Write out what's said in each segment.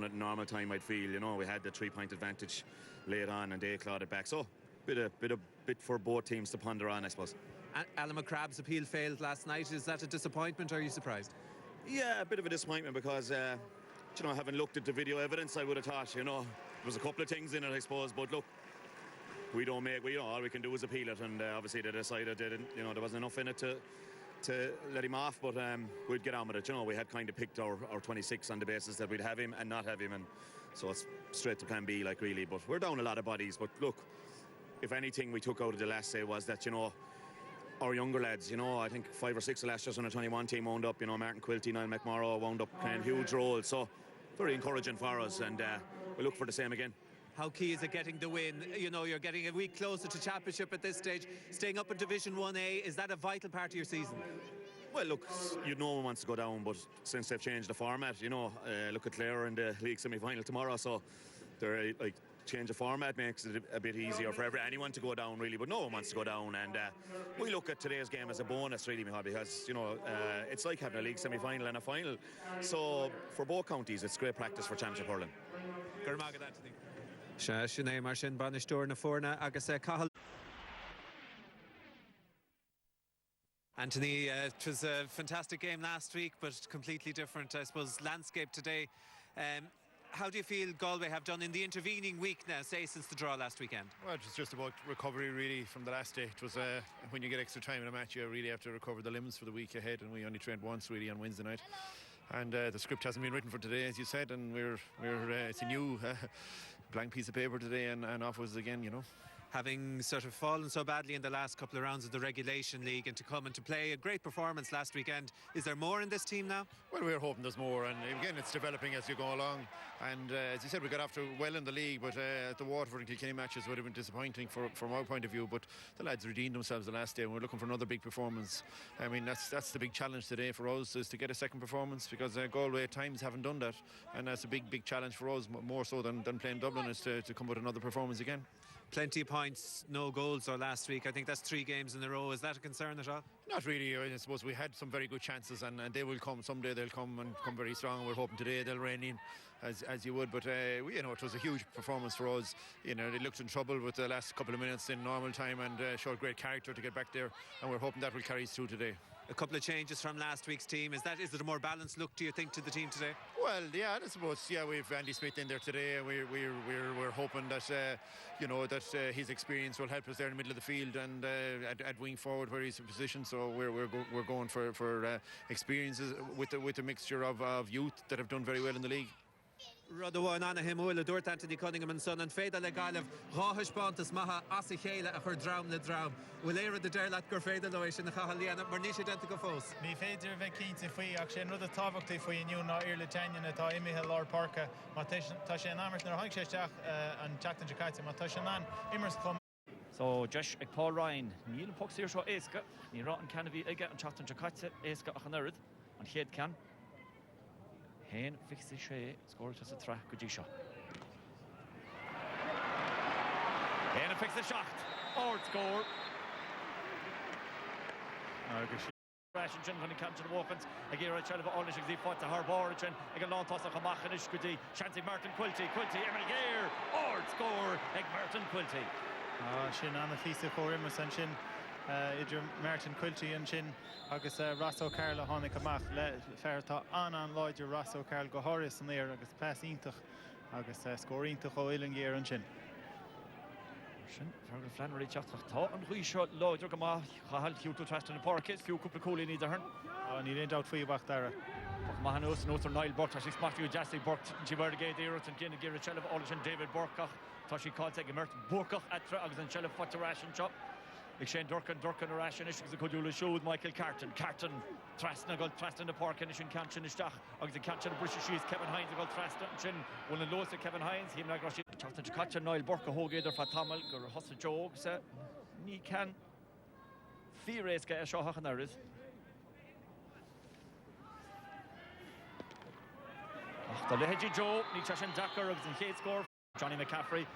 it in normal time, I'd feel, you know, we had the 3-point advantage late on and they clawed it back. So, bit for both teams to ponder on, I suppose. Alan McCrabb's appeal failed last night. Is that a disappointment or are you surprised? Yeah, a bit of a disappointment because, you know, having looked at the video evidence, I would have thought, you know, there was a couple of things in it, I suppose, but look, all we can do is appeal it, and obviously they decided you know, there wasn't enough in it to let him off, but we'd get on with it. You know, we had kind of picked our 26 on the basis that we'd have him and not have him, and so it's straight to plan B, like, really. But we're down a lot of bodies. But look, if anything we took out of the last day was that, you know, our younger lads, you know, I think 5 or 6 of last year's under 21 team wound up, you know, Martin Quilty, Niall McMorrow wound up playing huge roles, so very encouraging for us, and we look for the same again. How key is it getting the win? You know, you're getting a week closer to championship at this stage. Staying up in Division 1A, is that a vital part of your season? Well, look, no one wants to go down, but since they've changed the format, you know, look at Clare in the league semi-final tomorrow, so they're like, change of format makes it a bit easier for anyone to go down, really, but no one wants to go down, and we look at today's game as a bonus, really, Michal, because, you know, it's like having a league semi-final and a final, so for both counties it's great practice for championship hurling. Sinead mar sin banisteoir na fórna agus Cathal. Anthony, it was a fantastic game last week, but completely different, I suppose, landscape today. How do you feel Galway have done in the intervening week now, say, since the draw last weekend? Well, it was just about recovery, really, from the last day. It was when you get extra time in a match, you really have to recover the limbs for the week ahead, and we only trained once, really, on Wednesday night. And the script hasn't been written for today, as you said, and it's a new blank piece of paper today, and off was again, you know. Having sort of fallen so badly in the last couple of rounds of the Relegation League, and to come and to play a great performance last weekend, is there more in this team now? Well, we're hoping there's more, and again, it's developing as you go along. And as you said, we got off to well in the league, but the Waterford and Kilkenny matches would have been disappointing from our point of view. But the lads redeemed themselves the last day, and we're looking for another big performance. I mean, that's the big challenge today for us, is to get a second performance, because Galway at times haven't done that, and that's a big challenge for us, more so than playing Dublin, is to come with another performance again. Plenty of points, no goals though last week. I think that's 3 games in a row. Is that a concern at all? Not really. I suppose we had some very good chances, and they will come. Someday they'll come and come very strong. We're hoping today they'll rein in, as you would. But you know, it was a huge performance for us. You know, they looked in trouble with the last couple of minutes in normal time, and showed great character to get back there. And we're hoping that will carry us through today. A couple of changes from last week's team. Is it a more balanced look, do you think, to the team today? Well, yeah, I suppose. Yeah, we've Andy Smith in there today. We're hoping that you know, that his experience will help us there in the middle of the field and at wing forward where he's in position. So we're going for experiences with a mixture of youth that have done very well in the league. Rodháin Anahim Uile dúirt Anthony Cunningham and son and féidir le gáileh ráthaispántas maithe as I chéile a chur drám le drám. Bhfuil éire de déir leat gur féidir leis sin na chathal líana mar ní sé denta go fós. Ní féidir bheith cínta faoi ach sé rud a tábhachtaí faoi inniu ná ar le teine atá imithe lár parca má tá sé an amairt nar haig sé isteach an teachtain Jacaite má tá sé an immers chum. So Josh ag Paul Ryan, níl puck sír seo éasca, ní rá an canna bhí aige an teachtain Jacaite éasca ach an oiread, an chéad can. Hen fixi sé scored as a track go dí seo. Hen fixi shot. Or score. Ration chin when he comes to the opens. Again, a child of all is the foot to her origin. Again, long toss of Hamachanish Goody. Shanty Martin Quilty. Emil Gare. Or score. Egg Martin Quilty. Shin Anna Fisa for Emerson Shin. Idir Martin Quilty and Shin. Agus Rosso Carl a hánig amach le fearrtá an Lloyd Rosso Carl go Horace an éir agus pass ítach agus scóírítach ó Hurling géar an sin. Sin Fergal Flannery teachtach tá an chuí seo Lloyd go má chahal fiú tú trastan na park is fiú cúpla cúlí ní dahar. Ní réon doubt faoi bach dara. Má nó san ótar Niall Burke tá sí smartú Jesse Burke tí Vergade éirecht an gine gira Chillah Olish and David Burkach tá sí cáilte ag Mert Burkach atra agus an Chillah Fotarashin shop. Ag Shane Durcan a ration is a codúla siúd Michael Carton trasna go trasna na park in sin canchin isteach agus a canchin a British she's Kevin Hines go trasna sin one of those Kevin Hines him na groshi chaftan catch Niall Burke hógéidir fa tamal gur hosa jog sa ní can fíres ga seo hachan aris the Leheji Joe ní chashin Dakar agus an chéad score Johnny McCaffrey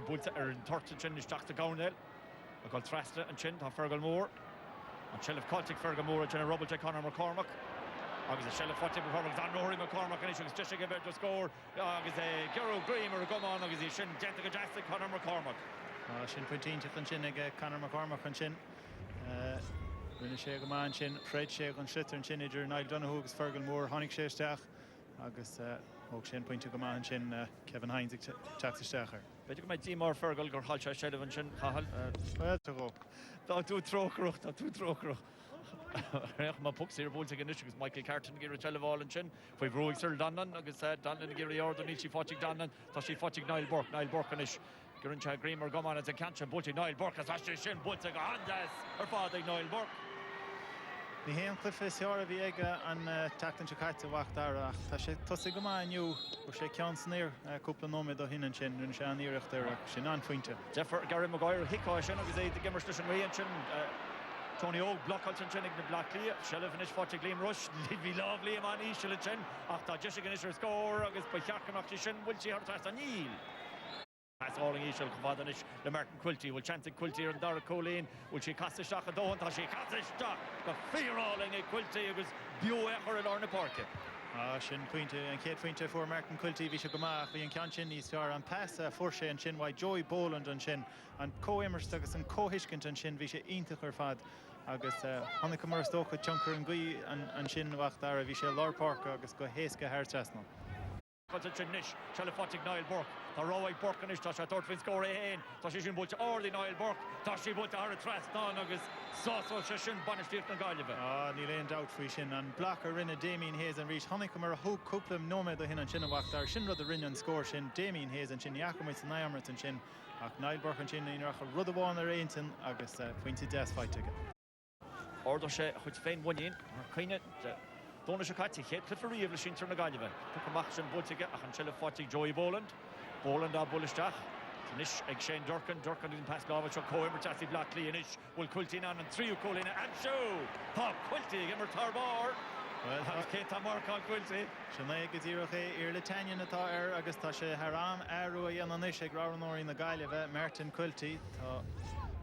bulta an tortin isteach to Gownell a goal trasna and chin to Fergal Moore and Chillah Celtic Fergal Moore and a rubble to Conor McCormack agus a shell forte performance Dan Rory McCormack and agus just give it to score agus a Gero Graham come on agus he shin gent go Jackson Conor McCormack Shin Pointine an sin ag Conor McCormack an sin rinne sé go man sin Fred sé an Schlitter an sin idir Niall Donoghue agus Fergal Moore tháinig sé isteach agus óg sin pointe go man sin Kevin Hines ag teach isteach ar. Beidir go méid Dímar Fergal gur hall se seilev an sin chahal Well to go. Tá tú trochruch Reach má puc sér bólte gan agus Michael Carton gir a televáil an sin foi bróig sir Dannan agus Dannan gir a ordan ní si fátig Dannan tá si fátig Niall Burke an is gur an Grémer goman as a cancha bólte Niall Burke as asiste sin bólte go andas ar fádig Niall Burke. Ní héan clifa seara bhí ag an tatan se caiite bhachtach tá sé tosa go máinniu go sé cean snéir cúpla nóid ó hinan sin rinne sé an íirecht ar sin anfuinte. Jeffer Gary Maguire hicá sin agus é de gimmer station réan sin Tony Og blockholt an sin ag na Blackley Shellef an is fáte Gleam Rush hí lovely am an ísile sin ach tá just gan is ar scór agus ba cheachach sin bhfuil si hartast a níl. That's all in Ishel Kavadanish, the Martin Quilty will chance Quilty and Dara Colleen, will she cast a shock at Dawn, she cast a shock, the fear rolling a Quilty, it was Bue or Lorna Parker. Sin pointe an céad pointe for Martin Quilty bhí se go maith bhí an cean sin níos fearr an pass for sé an sin bhaid Joey Boland an sin an cóimmerst agus an cóhiiscint an sin bhí sé ionintach ar fad agus tháinig mar tócha tionchar an gaí an sin bhachtara bhí sé Lár Park agus go héasca thar trasna. Nish, Shalafotic Niall Burke, the Roy Burke and Tasha Thorfinn score in, Tashin Butch or the Niall Burke, Tashi Butch are a trust on August, Sauce Session, Banistir and Galliva. Ní léon doubt faoi sin an blachar rinne Damien Hayes an rís tháinig mar a thug cúplam nóméad a hin an sin bhachtara sin rud a rinne an scór sin Damien Hayes an sin Iachomid an Iamart an sin ach Niall Burke an sin íonacha rud amháin ar aontain agus pointe 10 fáite aige. Ordo sé chuid féin bhain ar chuine Donna se caiite chéad clifa riomh le sin tar na Galliva. Tu amach sin bótige ach an seile fátig Joey Boland a bulisteach. Nish ag Shane Durcan in pass Gava cho Coimer Tassi Blackley and ish will Quilty on and trio Colin and show Pop Quilty Gimmer Tarbar. Well, Kate Mark on Quilty. Sinead go dtíreach ar le taineann atá ar agus tá sé haram airú a dhéanaan is ag ráranóirí na Galliva Martin Quilty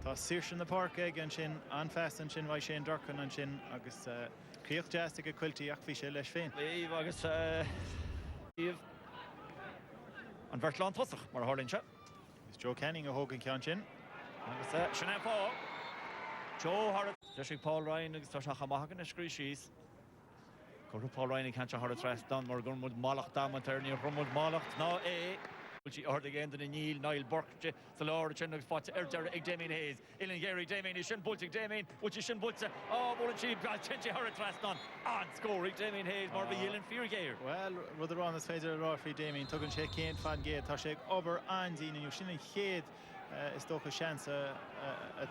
tá sirs in na park ag an sin an fest an sin bhaid Shane Durcan an sin agus Críoch deastig a Quilty ach bhí sé leis féin. Leave agus Leave an Vertlan tosach mar Hurling se. Is Joe Canning a hógan cean sin. Agus Sinead Paul. Joe Harrod. Jessica Paul Ryan agus tá se chamagan a scrí síos. Corú Paul Ryan can't a Harrod tres dan mar gun mud malach dam an terni rumud malach ná Will she order again to the Neil, Niall Burke, the Lord, Chin, Fat, Eg Damien Hayes, Ilan Gary Damien, Shin Bultic Damien, which is Shin Bulta, oh, Mullen Sheep, Chinchi Hurricane on score, Damien Hayes, Marvin Ilan Feargear. Well, Ruther on this phase of Rory Damien, Tuggan Shake Kane, Fan Gate, Toshek, Ober, and Zine, you shouldn't head is toch a chance a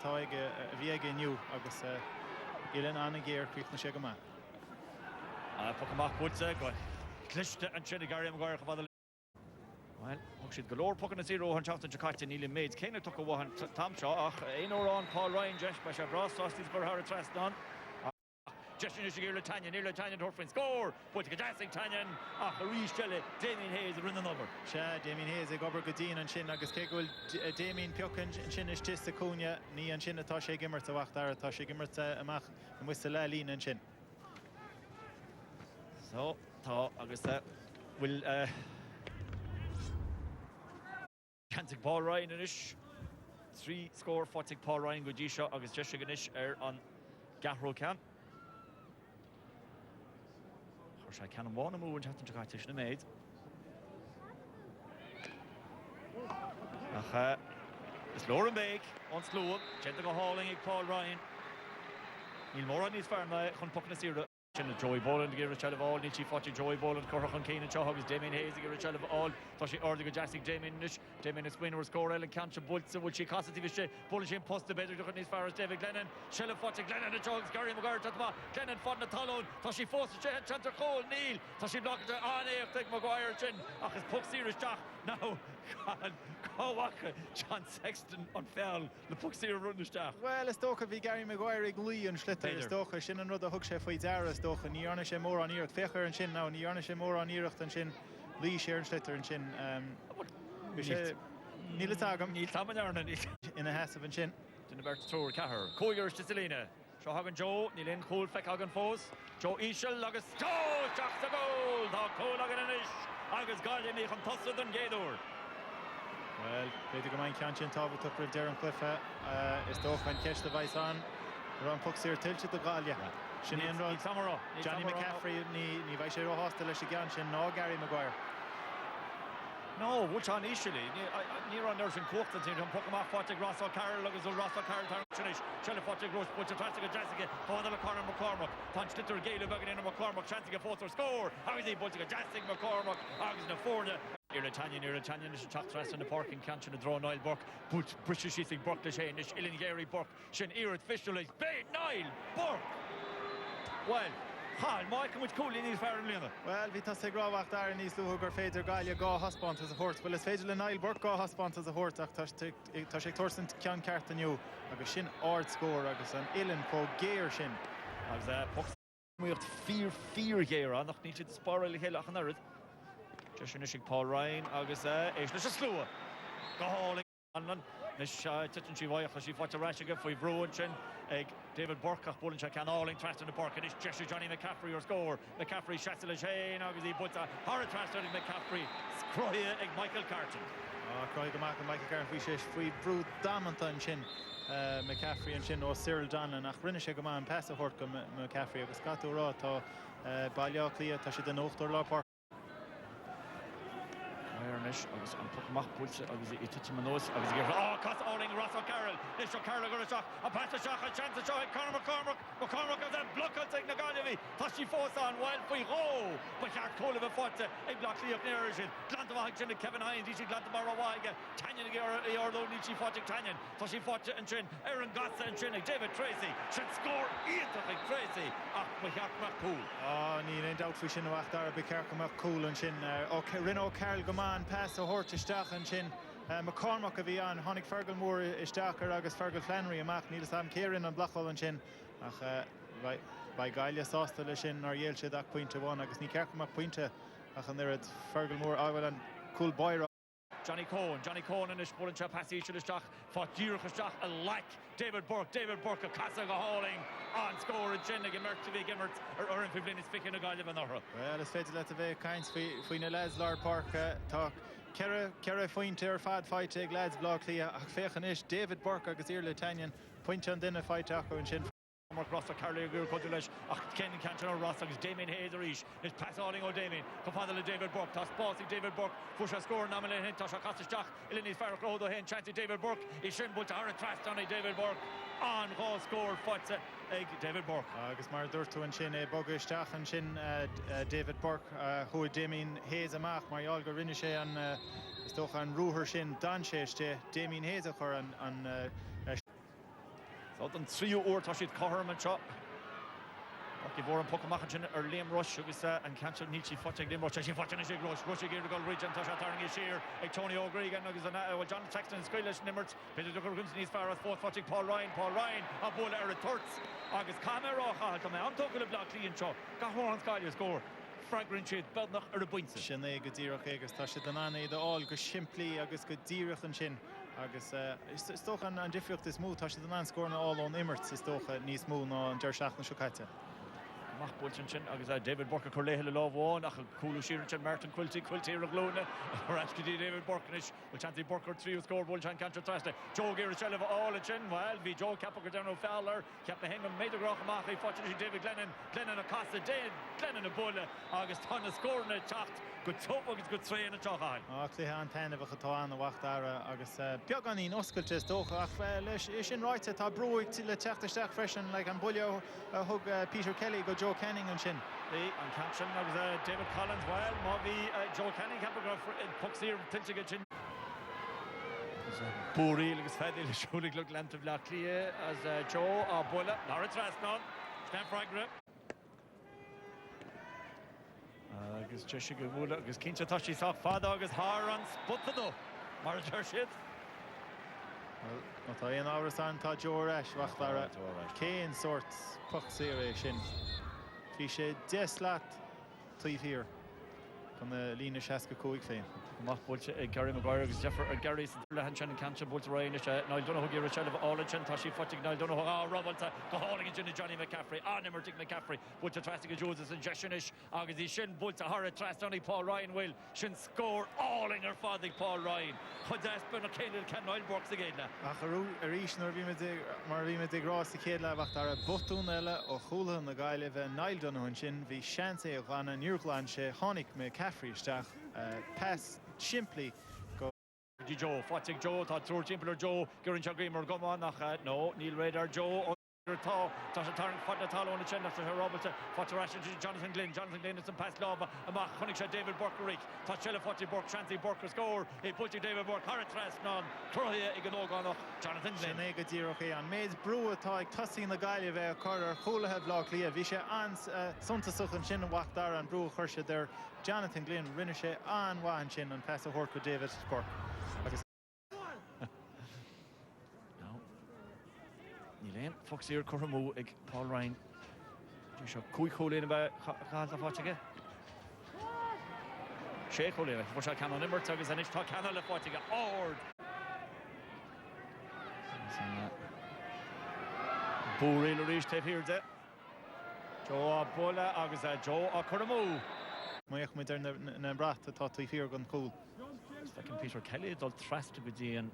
Toig, a Viega new, August Ilan Anna Gear, Creek and Shagama. Pokemon Bulta, good. Clishta and Chinigari Maguire. Well, she'd galore pucking a 0 and Charlton Jakarta Neil Maids. Kane took a one Tom Shaw, Aino on Paul Ryan, Jesh Bishop Ross, Austin's for her trust on. Just in the Tanya, near Tanya Dorfin score, but the dancing Tanya, Reece Jelly, Damien Hayes, run the number. Damien Hayes, a Gobber Godin and Shin, Agus Kegul, Damien Piokin, Shinish Tistacunia, Ni and Shin, Tasha Gimmer to Wachtar, Tasha Gimmer to Amach, and Whistle Lean and Shin. So, Augusta will. Cantic Paul Ryan in ish 3 score 40 Paul Ryan good shot August Jessica Ganish on Gahro can I can one move and have to try to made it's Lauren Bake on slow gentle hauling Paul Ryan Neil Moore on his farm on Puckness here Joey Boland to give a child of all, Nietzsche fought Joey Boland, Corach and Kane and Shaw, Damien Hayes to give a child of all, Toshi Ordigo Jassik, Damien Nish, Damien is winner, score, Ellen Cancha, Bultza, will she cost it if she Polish in post the better looking as far as David Glennon, Shella fought Glennon and Jones, Gary McGuire, Tatma, Glennon fought the Talon, Toshi forced Chanter Cole, Neil, Toshi blocked it on air, take McGuire, Chin, Ach, his puck serious Jack, now, Kowaka, John Sexton on fell, the puck serious run the staff. Well, it's Stoker v Gary McGuire, Glue and Schlitter, Stoker, Shin and another hook chef for Zara, Stoker, Niarna Shemore on Earth, Fecher and Shin now, Niarna Shemore on Earth and Shin, Lee Sharon Schlitter and Shin, Neil Tagam, Neil Tamanarna, in a Hassov and Shin. Dinnerberg to Tour, Cahir, Coyers to Selena. Seo hagan Joe, ní linn cúil feic hagan fós. Joe Ishel agus Joe teach sa gól. Tá cúil hagan inis. Agus Galway mí chun tosad an géadúr. Well, beidir go main ceantin tábhacht up rih Darren Cliffe is dóch an ceist a bhaith an ran puc sír tiltte do Galway. Sin éon rud Johnny McCaffrey ní bhaith sé róhásta leis gan sin ná Gary Maguire. No, which on initially near on there's in Constantine and Pokemon Fortic Russell Carroll agus Russell Carroll Tarnish Shelley Fortic Gross but to Trassica Jessica Father McCormack Punch Litter Gale Buggen in McCormack chance to get fourth or score how is he but to get Jessica McCormack August na Forda Irritanian is a chat rest in the park in Canton and draw Niall Burke but British Easting Burke the Shane is Illing Gary Burke Shin Irit Fisherly Bait Niall Burke well Hal, Michael with cool in his fair and Lena. Well, we thought Grawach there in East Lugar Fader Gallia go husband as a horse. Well, it's Fader Niall Burke go husband as a horse. Tashik Thorsten can cart the new. Agus shin ard score agus an Illen po gear shin. As puck we have fear gear on. Noch niet het spiral heel ach naar het. Just inishig Paul Ryan agus is dus a slow. Go hauling on. Nis titchen she vaya she fought a rashiga for Bruin chin. David Burke bowling can hauling thrust in the park and it's Jesse Johnny McCaffrey your score. McCaffrey Shassel Shane obviously puts a horror thrust in McCaffrey. Scroya Michael Carton. Croy go Michael Carton we say we Brew Damanton chin McCaffrey and chin o Cyril Donlan nach rinne go man pass a hort go McCaffrey agus gato ra tá bailja clia tá si den ochtor lá park. Irish agus an Pokemon pulse agus it's manos agus give cos Hurling Russell Carroll is Carroll got a shot a pass a shot a chance a shot Conor McCormack of that block on take Naganovi Tashi force on wild we go but Jack Cole of a foot a block clear up near it Glantavach and Kevin Hines Dishi Glantavara Waiga Tanyan Orlo Nichi Fortic Tanyan Tashi Fortic and Chin Aaron Gossa and Chin David Tracy should score Ian Tracy but Jack McCool ní in doubt for sin wacht there be careful McCool and Chin okay Reno Carroll go man pass a hort isteach and Chin McCormack of Ian Honig Fergal Moore isteachar agus Fergal Flannery amach níl sam Kieran and Blackwell and Chin ach by Galia Sostal le sin ar yelche that point to one agus ní careful mac pointe ach an there Fergal Moore well and cool boy Johnny Cohen in the sport and pass each of the stock for Dyrchach a like David Burke a Casa go hauling on score and Chin again Gimmert or in Piblin is picking a guy living there. Well, it's fated let the way kinds for the lads Lord Park talk Kera point er fad fight lads block clear fechanish David Burke agus Irle Tanyan point on dinner fight taco and Chin Mark Rossa Carly Codulish Ken Canton Ross agus Damien Hayes is pass hauling o Damien Copadle David Burke toss passing David Burke push a score nominal hin Tasha Costach Ilini Farrow Rodo hin chancy David Burke is Shinbull to Aaron Trust on David Burke on goal score fights David Burke agus mar dúirtu an sin bogisteach an sin David Burke who Damien Hayes amach mar go rinne sé an stoch an ruher sin dan séiste Damien Hayes chur an so an trio oor tashit Coherman shot Rocky Voran Pokemon or Liam Rush agus and Cancer Nietzsche Fotting Liam Rush Fotting is Rush again to go region Tasha Tarning is here Tony O'Grady and agus well John Sexton Skylish Nimmert Peter Ducker Gunson far as fourth Fotting Paul Ryan a ball Eric Turts agus Camera I'm talking about clean shot got Horan Sky score fragrant shade Belnach or the points Sinné go dírach agus tá si den anna de all go shimply agus go dírach an sin agus stoch an difriocht is mú tá si den an scorna all on Immert is stoch níos mú ná an deirseach na Siúcaite Mach Bulchin agus David Burke Corlehill Love nach cool Sheeran Martin Quilty Raglona Rashkidi David Burkenish will Chanty Burke trio score Bulchan Cantor Traste Joe Garrett all a chin well be Joe Capac down Fowler kept the Hingham made a groch Machi fortunately David Glennon Acosta Glennon a bull August ton scoring a chacht good top agus good three in a chalk high clé an pen of a chatáin a wacht ara agus beaganí oscailte stoch ach leis is in right tá broig til le teachtasteach freisin like an bulio hug Peter Kelly go Joe Canning and Chin. And Campson was David Collins well Moby Joe Canning Capagraph pucks here Tilchiga Chin Buri agus fedil shulig look length of Laclia as Joe Bulla Laura Trasnon Stan Fragrip agus Jessica Woola agus Kincha Tashi Sock Fada agus Haran Sputado Mara Tershit Well, tá ein áras an tá Joe Rash wachtara céin sorts puck séire sin Bhí sé 10 leat tríomh hir chun na lína 65 féin Mach Bolt Gary Maguire agus Jeffer Gary Lehanchan and Cancha Bolt Ryan Niall Donoghue Gira Chel of Olichan Tashi Footing Niall Donoghue Robalta Goholing and Johnny McCaffrey Nimmertic McCaffrey Bolt Trastic Joseph and Jeshinish Agus Shin Bolt Hara Trastoni Paul Ryan will Shin score alling her father Paul Ryan Hodespen O'Kane can Niall Brooks again Acharu Arish nor Marvima de Gross Kedla Vachtara Botunella or Hula and the guy live Niall Donoghue Shin V Shanse Rana Nurglanshe Honik McCaffrey Stach pass simply go Joe Fatig Joe thought through Timpler Joe Gurrin Chagrimer come on no Neil Radar Joe Tasha Tarrant fought the tall on the chin after her Robertson fought to Ration Jonathan Glynn is some pass love Amach Honig David Burke Tachella Fought Burke Shanty Burke score he put David Burke Harrit Trasnon Croia Iganog Jonathan Glynn Nega Zero on Mays Brew Toy tossing the guy of a corner Hula have Lockleah Visha Ans Sunta Suchan Shin Wachtar and Brew Hersha there Jonathan Glynn Rinishe on Wahan Shin and pass a Hork with David Burke Níl Foxy Cormú ag Paul Ryan. Dú seo cúig chólín ba chaáilta fáitige. Sé chólín, fu se canon immert agus anis tá canon le fáitige ord. Búrí le ríis taobh hiirde. Joe a Bola agus Joe a Cormú. Maíoch mu na brath atá tú fíor gan cúl. Fecin Peter Kelly dul trasta go dtíon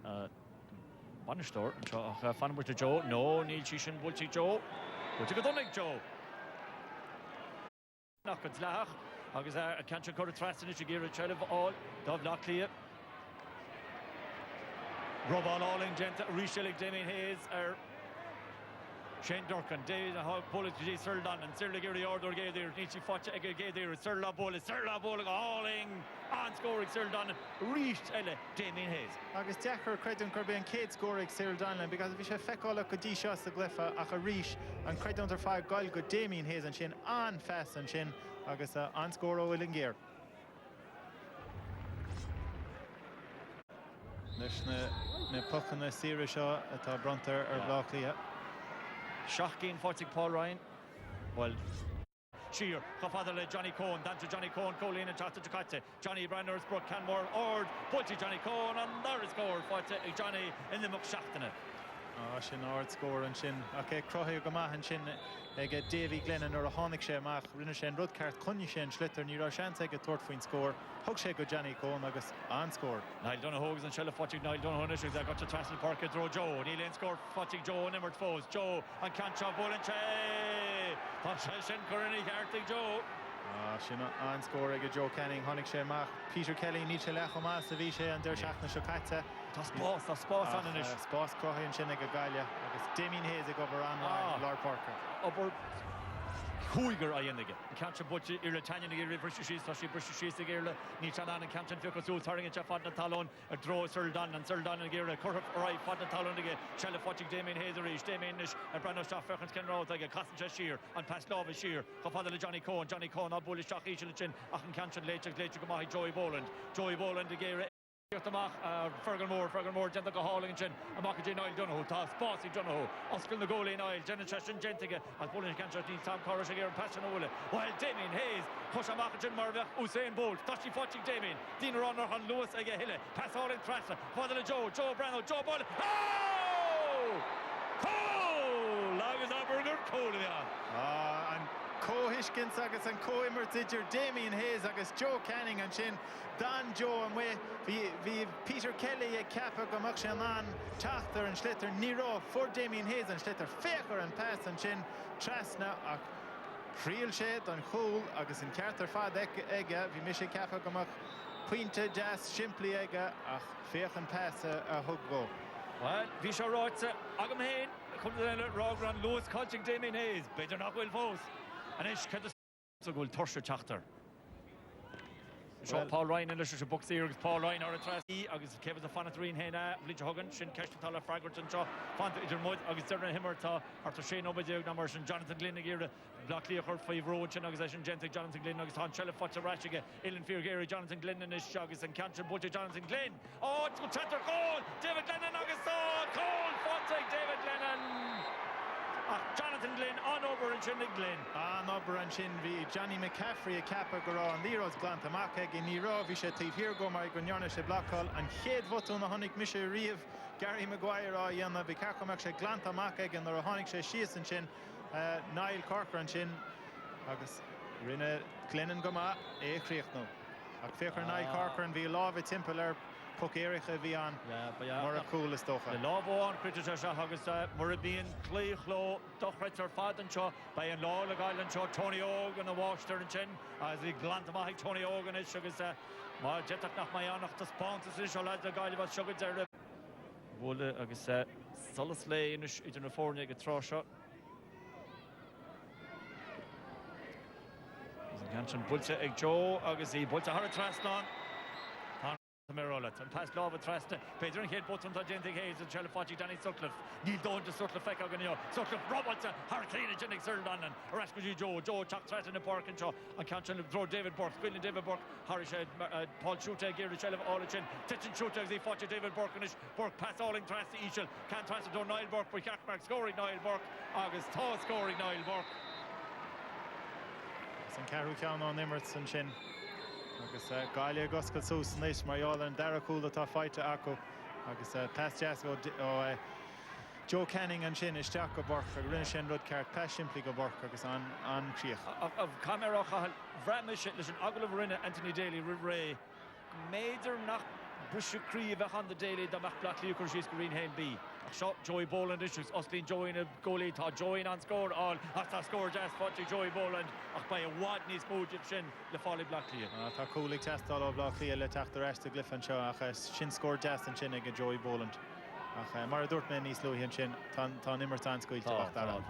Bannistor and Fanbert to Joe. No, Neil Chishan, Bulty Joe. Bulty Godonik Joe. Knockens Lach. Agus a Cancha Corda Trastin, Shigira Chel of all. Dov Lockleah. Rob Alling, Genta, Rishelig, Damien Hayes, Shane Durkin, David, Bullet, Sir London, Sir Ligiri, Ordor Gadir, Nietzsche Fotcha, Gadir, Sir La Bullet, Alling, on scoring, Sir London, reached Damien Hayes. Agus Decker, Credon Corbian, Kate scoring, Sir Donlan, because if you have Fekola, Kodisha, the Glypha, Acharish, and Credon to 5 goal, good Damien Hayes and Shin, on fast and Shin, Agus on score, Owen Gear. There's na puchan na Sira Shaw at Brunter or Lockleah. Shocking Fortic Paul Ryan. Well, Shear, Father Johnny Cohn, down to Johnny Cohn, Colleen and Chata Chakate, Johnny Branders, Brook Canmore, Ord, Pulty Johnny Cohn, and there is score for Johnny in the Muckshachtana. Shin Ord score and Shin. Okay, Crohe Gamah and Shin. Get Davy Glennon or a Honig Shemach, Rinishen Rudkart, Kunishen, Schlitter, Nira Chance, get Tortfine score. Hookshake Johnny Cohn, Agus on score. Niall Donoghue and Shella Fotchig, Niall Donoghue, they got to Trassel Park, throw Joe, Neil Lane scored Fotchig Joe, and Emmert Foes, Joe, and Cancha Bolenche. Shin Corrini, Gartig Joe. Shin on score, Joe Canning, Honig Shemach, Peter Kelly, Nietzsche Lechoma, Savisha, and Dershachna Shokata. That's boss on an issue. Sposs Crohe and Shinega Galia, Agus Damien Hayes over on Lord Parker. Upper Huiger Ianiga. Cancha Butch, Irritanian, British, British, Girla, Nichanan, and Campton Ficus, Tarring and Chafad Talon, a draw Sir Don and Gira, Corp, right, Fad Talon again, Shella Fotchig, Damien Hazerish, Damien Nish, and Brando Staff, Ferkins Ken Road, like a Costin Shear, and Paslova Shear, Father Johnny Cohn, a bullish Shock Echin, Achan Canchan, Later, Gamahi, Joey Boland, the Gira. Fergal Moore, Genta Hurling and Amaka J. Niall Donoghue, Bossy Donoghue, Oscar the goalie Niall, Jenna Cheshin Gentiga, as Bullish Cancer needs Tom Corrish again, Passion Ola, while Damien Hayes, Hoshamaka Jen Marvach, Usain Bolt, Tashi Fotching Damien, Dean Runner on Lewis Agahilla, Pass all in Trassa, Father Joe Brano, Joe Ball, oh! Lagas Aberger, Colia. And Co-Hishkins agus and Co-Immertiger, Damien Hayes agus Joe Canning and Shin, Don Joe and we Peter Kelly a Kappa Gamukshanan, Chachter and Schlitter, Nero for Damien Hayes and Schlitter, Faker and Pass and Shin, Trasna, Real Shed and Hole, agus in Carter Fad Ega, vi Misha Kappa Gamuk, Puinte Jazz, Simply Ega, Faker and Pass a hug go. Well, Visha Rotze, Agam Hain, come to the Rogran, Lewis coaching Damien Hayes, better not will force. And it's kind of so good Torsha Chachter. Paul Ryan in the box here, Paul Ryan or a trustee, August Kevin the Fanathrine Hena, Bleach Hogan, Shin Keshtala, Fragrant and Shaw, Fant Mud, August Derna Himmerta, Arthur Shane Obadiah, numbers, and Jonathan Glynn here, Blackley, her 5 road, Chin Augustation, Gentic, Jonathan Glynn, August Han Chella, Fotcha Rashiga, Ellen Fear, Jonathan Glynn and his August and Cancha Butcher, Jonathan Glynn. Oh, it's good Chatter, goal! David Lennon, August, goal! Fonte, David Lennon! Jonathan Glynn on over in Shinnig Glynn. An obair an sin bhí Johnny McCaffrey a cappa go rá an líros glanta amach ag in nírá bhí sé tíobh hir go mar go nearna sé blacáil an chéad bhotú na tháinig mise riamh Gary Maguire á dhéanamh bhí carcamach sé glanta amach ag an ar tháinig sé síos an sin Niall Corker an sin agus rinne Glennon go maith échríocht nó ach féchar Niall Corker an bhí lábh timpeall ar Puck Éiricha bhí an mar a cool is dócha. The lábháin critte se agus mar a bíon clíchló dochreid ar fad an seo ba an lá le gail an seo Tony Ogan a bháistar an sin as bhí glanta amach Tony Ogan is agus má jetach nach mai annach tá spántas is seo leid a gail bh sugad ar bhla agus solas lé idir na fórne go trá seo. Gansin bulte ag Joe agus í bulte har a trasnán. Merola and past love trust Pedro and head bottom to Jenny Hayes and Chelafati Danny Sutcliffe Neil Don to Sutcliffe Feck Aganio Sutcliffe Roberts Hurricane and Jenny Sir London Rasmussen Joe chuck threat in the park and Shaw and Canchin throw David Burke Quillen David Burke Harris Paul Shooter Gary Chelaf Origin Titchin Shooter as he fought David Burke and Burke pass all in trust Ishel can't trust to Niall Burke by Cackmark scoring Niall Burke August Thaw scoring Niall Burke San Carú ceann an Emirates an sin agus Gaile Goscail sús níos marall an dara cool atá fáite acu agus pas jazz ó Joe Canning an sin isteach go Burke a rinne sin rud ceart pas siimplí go Burke agus an críoch. Of camera bhreimiis leis an aglah rinne Anthony Daly ré méidir nach buisicrí bheith an the Daly damach blachlíú chu síos go rin hain bí. Shot Joey Boland issues Oslin Joey in a goalie tá Joey an score all tá score just fáte Joey Boland ach ba a wad níos múid sin le fála blachlí. Tá coolig testáil ó blachlí le teachta resta glyfan seo ach sin score just an sin ag a Joey Boland ach mar a dúirt mé níos luí an sin tá nimmar tá scoilte ach dar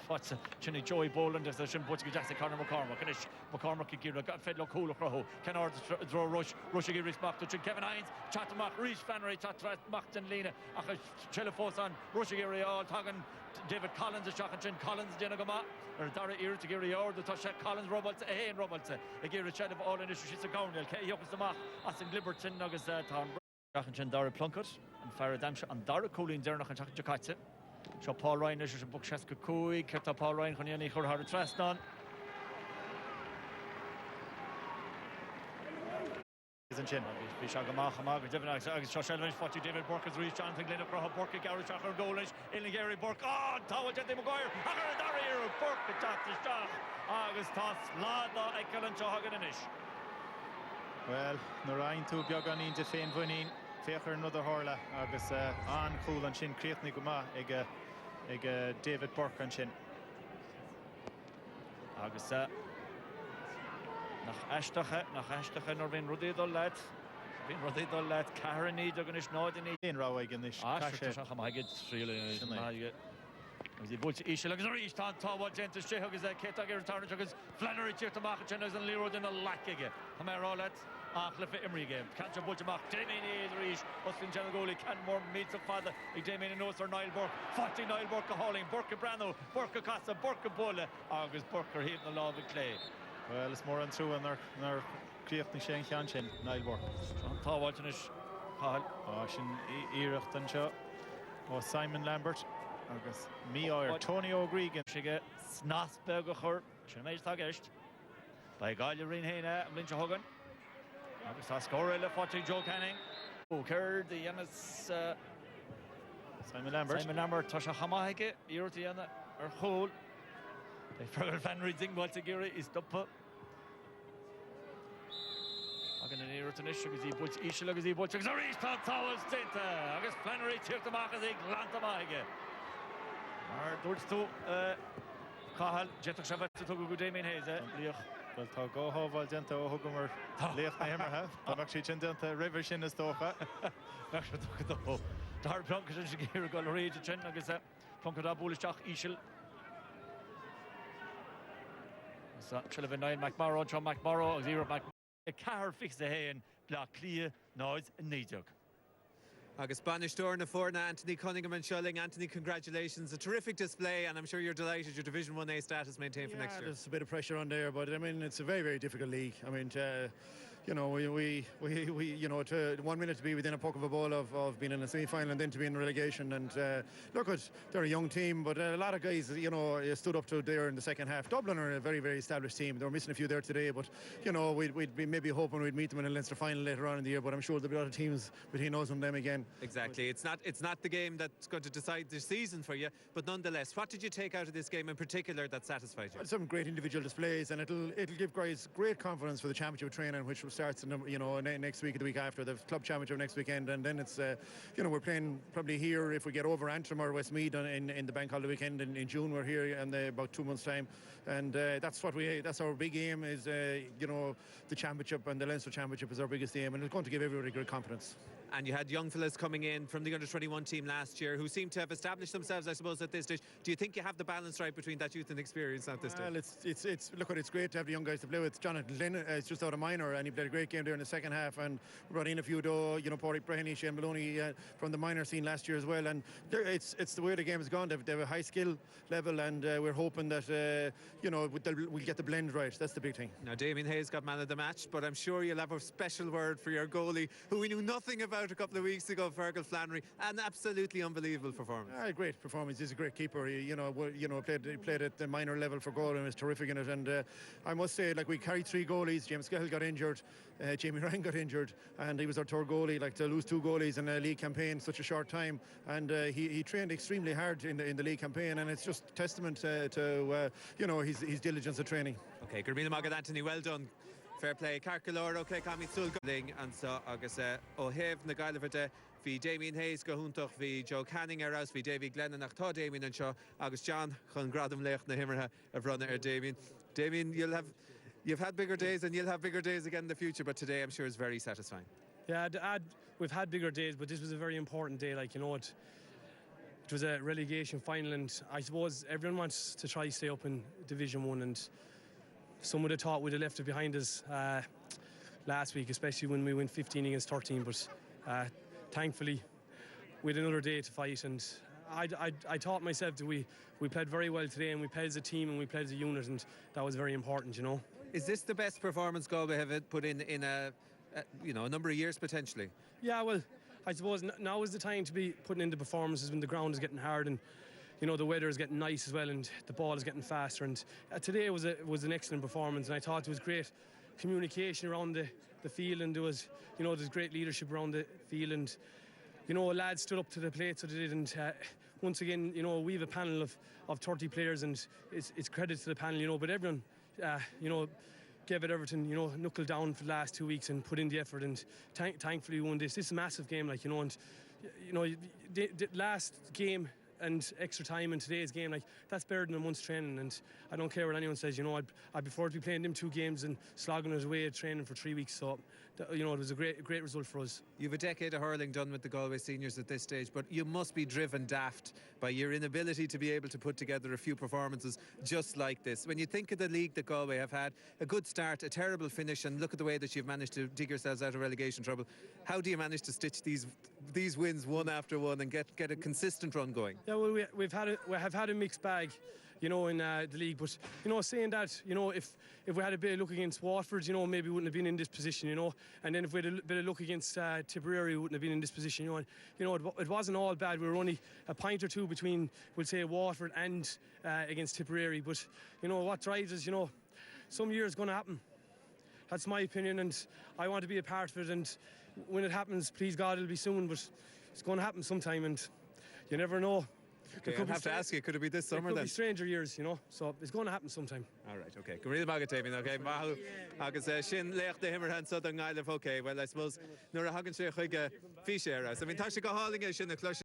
what's Chinny Joey Boland as sin butch go just Conor McCormack and McCormack can give a fed look cool across can order draw rush give respect to Kevin Hines Chattermack Reece Fannery Chattermack Machton Lena ach Chelafos on rushing area all tagging David Collins a shot and Collins Jenagama or Dara ear to Gary Ord the touch Collins Roberts Hain Roberts a Gary Ched of all in issue she's a Cornell Kay up the mach as in Liberton Nuggets Tom Jachan Dara Plunkett and Farah Damsha and Dara Cooling Dernach and Jakatse Seo Paul Ryan is a book Cheska Cooey, kept Paul Ryan Choniani Chor Hard Traston. Isn't chin. Bishagamach, David Shelvin, 40 David Burke has reached Jonathan Glenn across Burke, Gary Chacher, Goalish, Gary Burke, Tawa Jetty Maguire, Hagar Burke, the top to Stach, August Toss, Lada, Ekel and Chahaganish. Well, Narain to Bioganin to Fain Vunin. Féchar another Horla agus an cool an sin críochnaí go maith ag David Burke an sin. Agus nach eisteach nor bhíon rudí dul leat. Bhíon rudí dul leat Carraní do gan is náidení. Bhíon rá ag an is. Seach am haigid tríle. Agus í búilte ísle agus rí tá táhá gentas sé agus Kate ag return agus Flannery tíocht amach sin agus an líród in a lacaige. Tá mé rá leat. Achla fi Imri game. Can't you put him up? Damien is reach. Austin Janagoli can more meets the father. Damien and Osar Niall Burke. 40 Niall Burke hauling. Burke Brano. Burke Casa. Burke Bulla. August Burke hitting the law of clay. Well, it's more on through and they're creating Shane Chanchin. Niall Burke. Tá Waltonish. Hall. Shin Irecht and Shaw. Simon Lambert. August me or Tony O'Gregan. Shige Snasberger. Shemage Tagesht. By Galia Rinhena. Lynch Hogan. Agus score le fáte Joe Canning. Cur the Yanis Simon Lambert tá se chamaige íirtí ana ar chóil. They forgot Fanry Dingwall to Gary is duppa. Agan an íirtanis agus í bult ísle agus í bult agus arís tá táwas tinta agus Flannery tíocht amach as ag glanta maige. Mar dúirt tú Cahal jetach se bheitsa tugu go Damien Hayes líoch. Well, tá gáthbháil denta ó thugamar léoch na himmarthe. Táach sí sin denta river sin is tócha. Nach se tucha dó. Dar plonca sin sé géir go réide sin agus plonca dá búlisteach ísil. Sile bh 9 McMorrow, John McMorrow, 0 McMorrow. A car fix a hain, blá clia, noise, and nídeog. Agus Bannister na fórna Anthony Cunningham and Hurling. Anthony, congratulations. A terrific display, and I'm sure you're delighted your Division 1A status maintained for next year. There's a bit of pressure on there, but I mean, it's a very, very difficult league. I mean, you know, we you know, to 1 minute to be within a puck of a ball of being in a semi-final and then to be in relegation. And look, they're a young team, but a lot of guys, you know, stood up to there in the second half. Dublin are a very, very established team. They were missing a few there today, but you know, we'd be maybe hoping we'd meet them in a Leinster final later on in the year. But I'm sure there'll be a lot of teams between us and them again. Exactly. It's not the game that's going to decide the season for you, but nonetheless, what did you take out of this game in particular that satisfied you? Some great individual displays, and it'll give guys great confidence for the championship training, which starts in next week or the week after the club championship next weekend. And then it's you know, we're playing probably here if we get over Antrim or Westmeath in the bank holiday weekend in June. We're here in about 2 months' time, and that's our big aim is you know, the championship, and the Leinster championship is our biggest aim, and it's going to give everybody great confidence. And you had young fellas coming in from the under-21 team last year who seem to have established themselves, I suppose, at this stage. Do you think you have the balance right between that youth and experience at this stage? Well, it's great to have the young guys to play with. Jonathan Lynn is just out of minor, and he played a great game there in the second half. And we brought in a few, you know, Pádraig Breheny, Shane Maloney from the minor scene last year as well. And it's the way the game has gone. They have a high skill level, and we're hoping that you know, we'll get the blend right. That's the big thing. Now, Damien Hayes got man of the match, but I'm sure you'll have a special word for your goalie, who we knew nothing about a couple of weeks ago, Fergal Flannery. An absolutely unbelievable performance. Great performance. He's a great keeper. He played at the minor level for goal and was terrific in it. And I must say, like, we carried 3 goalies. James Cahill got injured, Jamie Ryan got injured, and he was our third goalie. Like, to lose 2 goalies in a league campaign in such a short time, and he trained extremely hard in the league campaign, and it's just testament to you know, his diligence at training. Okay, Gurmina Magad Anthony, well done. Fair play. Carcalor, okay, Cami Sul Ling, and so August O'Have, Nagailevade, Fi Damien Hayes, Gahuntoch, Fi Joe Canning, Eras, Fi Davy Glennon, Achta Damien, and Shaw, August John, Chun Gradam Lech, na Himmerha, of runner Damien. Damien, you've had bigger days, and you'll have bigger days again in the future, but today I'm sure is very satisfying. Yeah, we've had bigger days, but this was a very important day. Like, you know, it was a relegation final, and I suppose everyone wants to try to stay up in Division 1, and some would have thought we'd have left it behind us last week, especially when we went 15 against 13, but thankfully we had another day to fight, and I thought myself that we played very well today, and we played as a team and we played as a unit, and that was very important, you know. Is this the best performance Galway have put in a you know, a number of years potentially? Yeah, well, I suppose now is the time to be putting in the performances when the ground is getting hard, and you know, the weather is getting nice as well, and the ball is getting faster. And today was an excellent performance, and I thought there was great communication around the field, and there's great leadership around the field, and you know, lads stood up to the plate, so they did. And once again, you know, we have a panel of 30 players, and it's credit to the panel, you know, but everyone, you know, gave it everything, you know, knuckled down for the last 2 weeks and put in the effort, and thankfully we won this. This is a massive game, like, you know, and you know, the last game and extra time in today's game, like, that's better than a month's training, and I don't care what anyone says, you know, I'd prefer to be playing them 2 games and slogging us away at training for 3 weeks. So you know, it was a great result for us. You've a decade of hurling done with the Galway seniors at this stage, but you must be driven daft by your inability to be able to put together a few performances just like this. When you think of the league that Galway have had, a good start, a terrible finish, and look at the way that you've managed to dig yourselves out of relegation trouble, how do you manage to stitch these wins one after one and get a consistent run going? Yeah, well, we have had a mixed bag, you know, in the league, but you know, saying that, you know, if we had a bit of luck against Waterford, you know, maybe we wouldn't have been in this position, you know, and then if we had a bit of luck against Tipperary, we wouldn't have been in this position, you know. And you know, it wasn't all bad. We were only a point or two between, we'll say, Waterford and against Tipperary, but you know what drives us, you know, some year is going to happen. That's my opinion, and I want to be a part of it, and when it happens, please God, it'll be soon, but it's going to happen sometime, and you never know. Okay, I have to ask you, could it be this summer then? It could be stranger years, you know, so it's going to happen sometime. All right, okay. Go read the Magatavin, okay? Mahu, Agus, Shin, Lech, the Himmerhand, Southern Isle of, okay, well, I suppose, Nora Hagen, Sheikh, Fish, I mean, Tasha Hurling, Shin, the Clush.